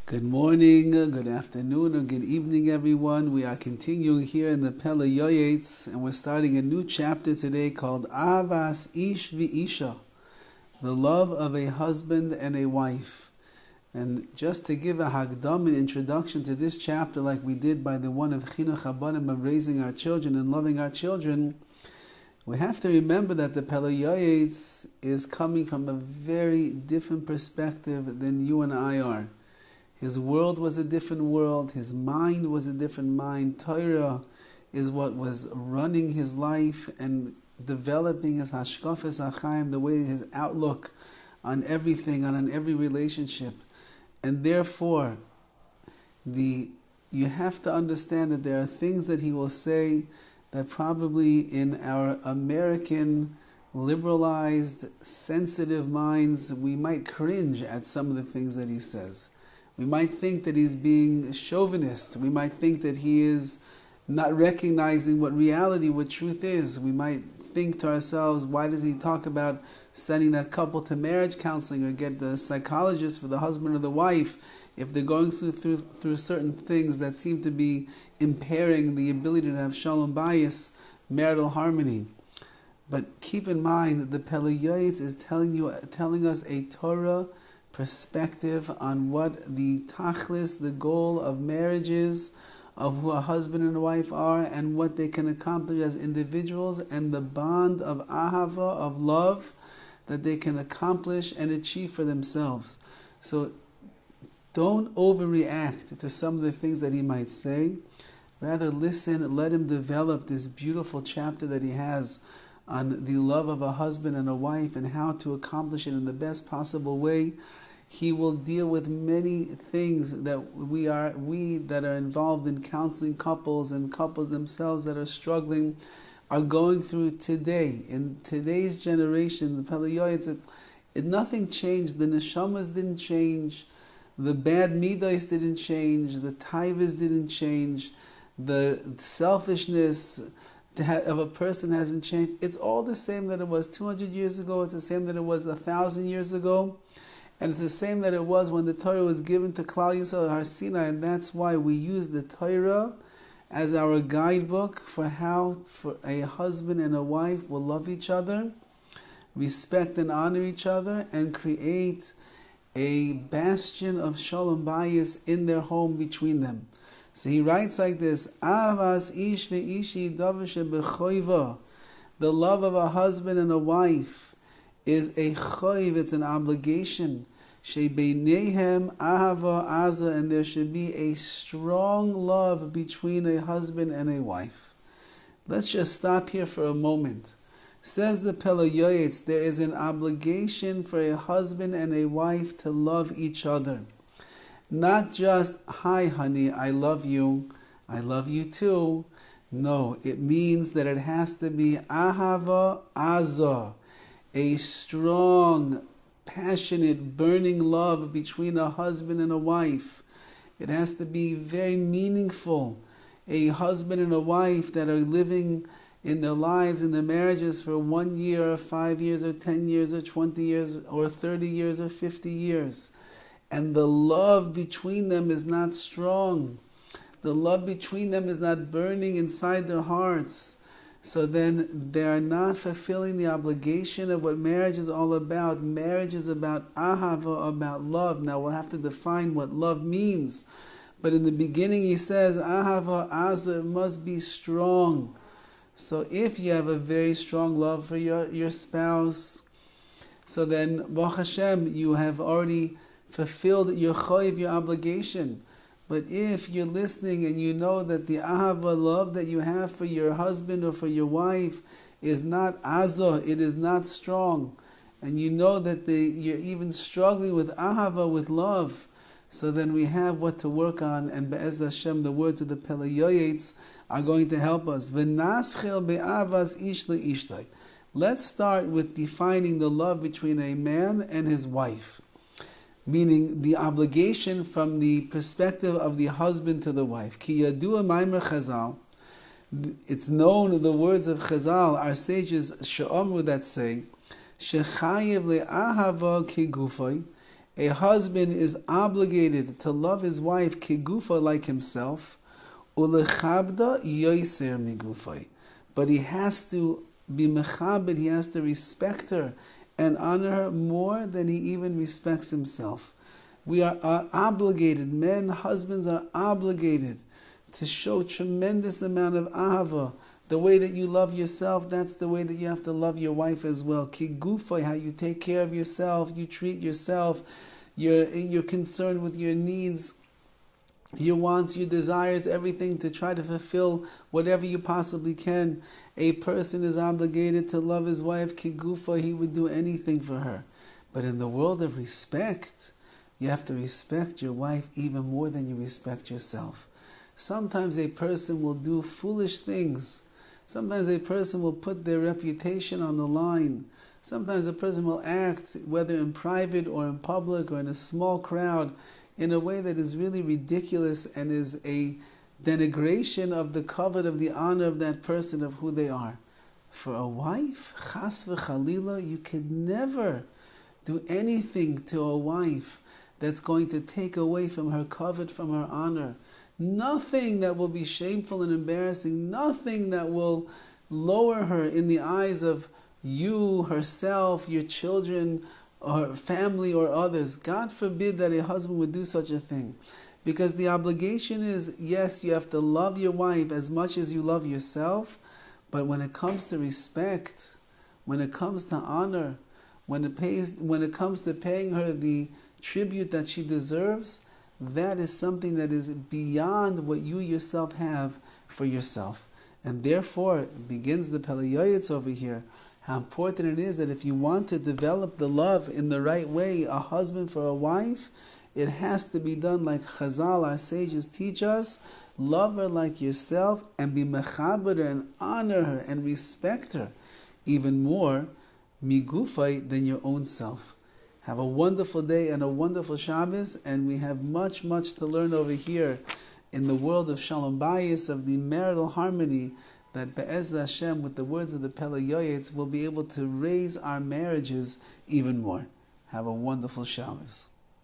Good morning, good afternoon, or good evening, everyone. We are continuing here in the PELE YOETZ, and we're starting a new chapter today called Ahavas Ish v'Isha, the love of a husband and a wife. And just to give a hagdam, an introduction to this chapter, like we did by the one of Chinuch Habanim, of raising our children and loving our children, we have to remember that the PELE YOETZ is coming from a very different perspective than you and I are. His world was a different world. His mind was a different mind. Torah is what was running his life and developing his hashkafas HaChaim, the way his outlook on everything, on every relationship. And therefore, you have to understand that there are things that he will say that probably in our American, liberalized, sensitive minds, we might cringe at some of the things that he says. We might think that he's being chauvinist. We might think that he is not recognizing what reality, what truth is. We might think to ourselves, why does he talk about sending that couple to marriage counseling or get the psychologist for the husband or the wife if they're going through certain things that seem to be impairing the ability to have shalom bayis, marital harmony. But keep in mind that the PELE YOETZ is telling us a Torah perspective on what the tachlis, the goal of marriage is, of who a husband and a wife are, and what they can accomplish as individuals, and the bond of ahava, of love, that they can accomplish and achieve for themselves. So don't overreact to some of the things that he might say. Rather listen and let him develop this beautiful chapter that he has on the love of a husband and a wife and how to accomplish it in the best possible way. He will deal with many things that we that are involved in counseling couples and couples themselves that are struggling are going through today. In today's generation, the PELE YOETZ, nothing changed. The neshamas didn't change. The bad midos didn't change. The taivas didn't change. The selfishness of a person hasn't changed. It's all the same that it was 200 years ago. It's the same that it was 1,000 years ago. And it's the same that it was when the Torah was given to Klal Yisrael at Har Sinai, and that's why we use the Torah as our guidebook for how a husband and a wife will love each other, respect and honor each other, and create a bastion of shalom bayis in their home between them. So he writes like this: Ahavas ish ve'ishi davish bechoiva. The love of a husband and a wife is a choiv, it's an obligation. Shebeinehem ahava aza, and there should be a strong love between a husband and a wife. Let's just stop here for a moment. Says the PELE YOETZ, there is an obligation for a husband and a wife to love each other. Not just, hi honey, I love you too. No, it means that it has to be ahava aza, a strong, passionate, burning love between a husband and a wife. It has to be very meaningful. A husband and a wife that are living in their lives, in their marriages for 1 year, or 5 years, or 10 years, or 20 years, or 30 years, or 50 years. And the love between them is not strong. The love between them is not burning inside their hearts. So then they are not fulfilling the obligation of what marriage is all about. Marriage is about ahava, about love. Now we'll have to define what love means. But in the beginning he says, ahava aza, must be strong. So if you have a very strong love for your spouse, so then, Baruch Hashem, you have already fulfilled your choiv, your obligation. But if you're listening and you know that the ahava, love that you have for your husband or for your wife is not azah, it is not strong, and you know that you're even struggling with ahava, with love, so then we have what to work on, and Be'ez Hashem, the words of the PELE YOETZ are going to help us. V'naschel be'avas ish le'ishtay. Let's start with defining the love between a man and his wife. Meaning the obligation from the perspective of the husband to the wife. Ki yadua maimer Chazal. It's known, the words of Chazal, our sages she'omru, that say, shechayev le'ahava ki gufay, A husband is obligated to love his wife kigufa, like himself, ulechabda yoiser migufay. But he has to be mechabed, he has to respect her and honor her more than he even respects himself. We are obligated, men, husbands are obligated to show tremendous amount of ahava. The way that you love yourself, that's the way that you have to love your wife as well. Kigufay, how you take care of yourself, you treat yourself, you're concerned with your needs, your wants, your desires, everything, to try to fulfill whatever you possibly can. A person is obligated to love his wife kigufa, he would do anything for her. But in the world of respect, you have to respect your wife even more than you respect yourself. Sometimes a person will do foolish things. Sometimes a person will put their reputation on the line. Sometimes a person will act, whether in private or in public or in a small crowd, in a way that is really ridiculous and is a denigration of the kavod, of the honor of that person, of who they are. For a wife, chas v'chalila, you could never do anything to a wife that's going to take away from her kavod, from her honor. Nothing that will be shameful and embarrassing, nothing that will lower her in the eyes of you, herself, your children, or family, or others. God forbid that a husband would do such a thing. Because the obligation is, yes, you have to love your wife as much as you love yourself, but when it comes to respect, when it comes to honor, when it comes to paying her the tribute that she deserves, that is something that is beyond what you yourself have for yourself. And therefore, it begins the PELE YOETZ over here, how important it is that if you want to develop the love in the right way, a husband for a wife, it has to be done like Chazal, our sages, teach us. Love her like yourself and be mechaber and honor her and respect her even more, migufay, than your own self. Have a wonderful day and a wonderful Shabbos, and we have much, much to learn over here in the world of Shalom Bayis, of the marital harmony, that Be'ez Hashem, with the words of the PELE YOETZ, will be able to raise our marriages even more. Have a wonderful Shabbos.